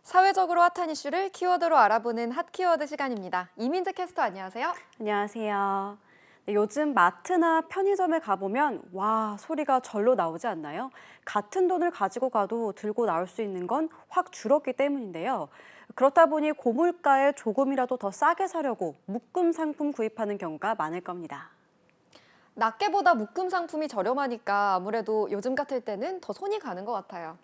사회적으로 핫한 이슈를 키워드로 알아보는 핫키워드 시간입니다. 이민재 캐스터 안녕하세요. 안녕하세요. 네, 요즘 마트나 편의점에 가보면 와 소리가 절로 나오지 않나요? 같은 돈을 가지고 가도 들고 나올 수 있는 건 확 줄었기 때문인데요. 그렇다 보니 고물가에 조금이라도 더 싸게 사려고 묶음 상품 구입하는 경우가 많을 겁니다. 낱개보다 묶음 상품이 저렴하니까 아무래도 요즘 같을 때는 더 손이 가는 것 같아요.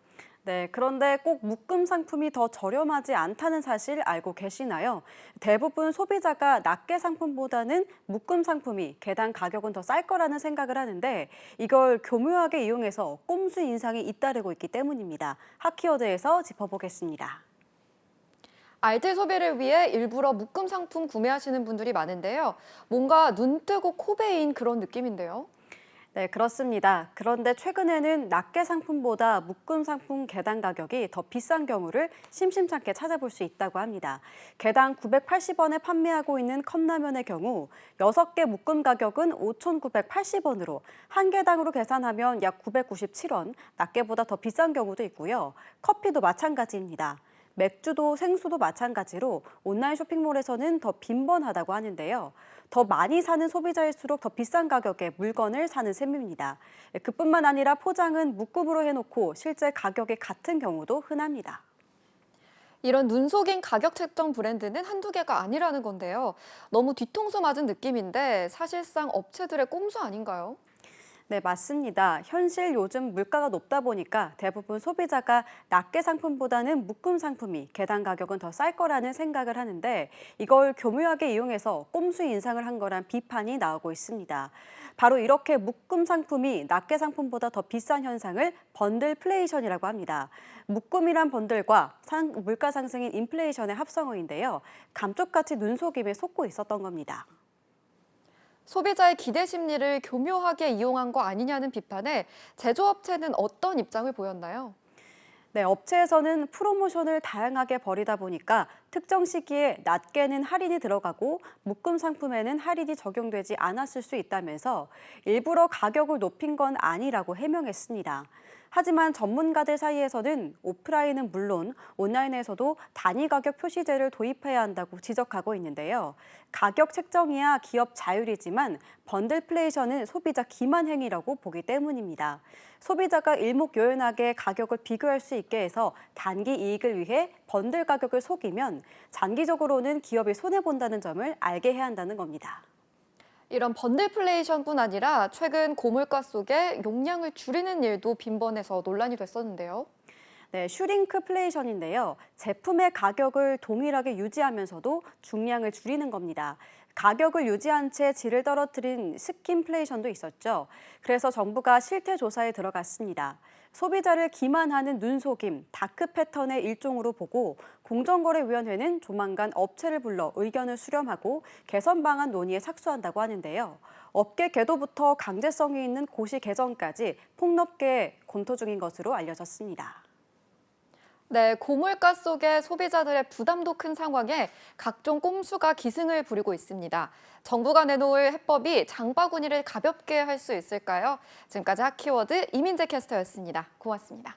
네, 그런데 꼭 묶음 상품이 더 저렴하지 않다는 사실 알고 계시나요? 대부분 소비자가 낱개 상품보다는 묶음 상품이 개당 가격은 더 쌀 거라는 생각을 하는데 이걸 교묘하게 이용해서 꼼수 인상이 잇따르고 있기 때문입니다. 핫키워드에서 짚어보겠습니다. 알뜰 소비를 위해 일부러 묶음 상품 구매하시는 분들이 많은데요. 뭔가 눈 뜨고 코 베인 그런 느낌인데요. 네, 그렇습니다. 그런데 최근에는 낱개 상품보다 묶음 상품 개당 가격이 더 비싼 경우를 심심찮게 찾아볼 수 있다고 합니다. 개당 980원에 판매하고 있는 컵라면의 경우 6개 묶음 가격은 5,980원으로 한 개당으로 계산하면 약 997원, 낱개보다 더 비싼 경우도 있고요. 커피도 마찬가지입니다. 맥주도 생수도 마찬가지로 온라인 쇼핑몰에서는 더 빈번하다고 하는데요. 더 많이 사는 소비자일수록 더 비싼 가격에 물건을 사는 셈입니다. 그뿐만 아니라 포장은 묶음으로 해놓고 실제 가격이 같은 경우도 흔합니다. 이런 눈 속인 가격 책정 브랜드는 한두 개가 아니라는 건데요. 너무 뒤통수 맞은 느낌인데 사실상 업체들의 꼼수 아닌가요? 네, 맞습니다. 현실 요즘 물가가 높다 보니까 대부분 소비자가 낱개 상품보다는 묶음 상품이 개당 가격은 더 쌀 거라는 생각을 하는데 이걸 교묘하게 이용해서 꼼수 인상을 한 거란 비판이 나오고 있습니다. 바로 이렇게 묶음 상품이 낱개 상품보다 더 비싼 현상을 번들플레이션이라고 합니다. 묶음이란 번들과 물가 상승인 인플레이션의 합성어인데요. 감쪽같이 눈속임에 속고 있었던 겁니다. 소비자의 기대 심리를 교묘하게 이용한 거 아니냐는 비판에 제조업체는 어떤 입장을 보였나요? 네, 업체에서는 프로모션을 다양하게 벌이다 보니까 특정 시기에 낮게는 할인이 들어가고 묶음 상품에는 할인이 적용되지 않았을 수 있다면서 일부러 가격을 높인 건 아니라고 해명했습니다. 하지만 전문가들 사이에서는 오프라인은 물론 온라인에서도 단위 가격 표시제를 도입해야 한다고 지적하고 있는데요. 가격 책정이야 기업 자율이지만 번들플레이션은 소비자 기만 행위라고 보기 때문입니다. 소비자가 일목요연하게 가격을 비교할 수 있게 해서 단기 이익을 위해 번들 가격을 속이면 장기적으로는 기업이 손해본다는 점을 알게 해야 한다는 겁니다. 이런 번들플레이션뿐 아니라 최근 고물가 속에 용량을 줄이는 일도 빈번해서 논란이 됐었는데요. 네, 슈링크플레이션인데요. 제품의 가격을 동일하게 유지하면서도 중량을 줄이는 겁니다. 가격을 유지한 채 질을 떨어뜨린 스킨플레이션도 있었죠. 그래서 정부가 실태 조사에 들어갔습니다. 소비자를 기만하는 눈속임, 다크 패턴의 일종으로 보고 공정거래위원회는 조만간 업체를 불러 의견을 수렴하고 개선 방안 논의에 착수한다고 하는데요. 업계 계도부터 강제성이 있는 고시 개정까지 폭넓게 검토 중인 것으로 알려졌습니다. 네, 고물가 속에 소비자들의 부담도 큰 상황에 각종 꼼수가 기승을 부리고 있습니다. 정부가 내놓을 해법이 장바구니를 가볍게 할 수 있을까요? 지금까지 핫키워드 이민재 캐스터였습니다. 고맙습니다.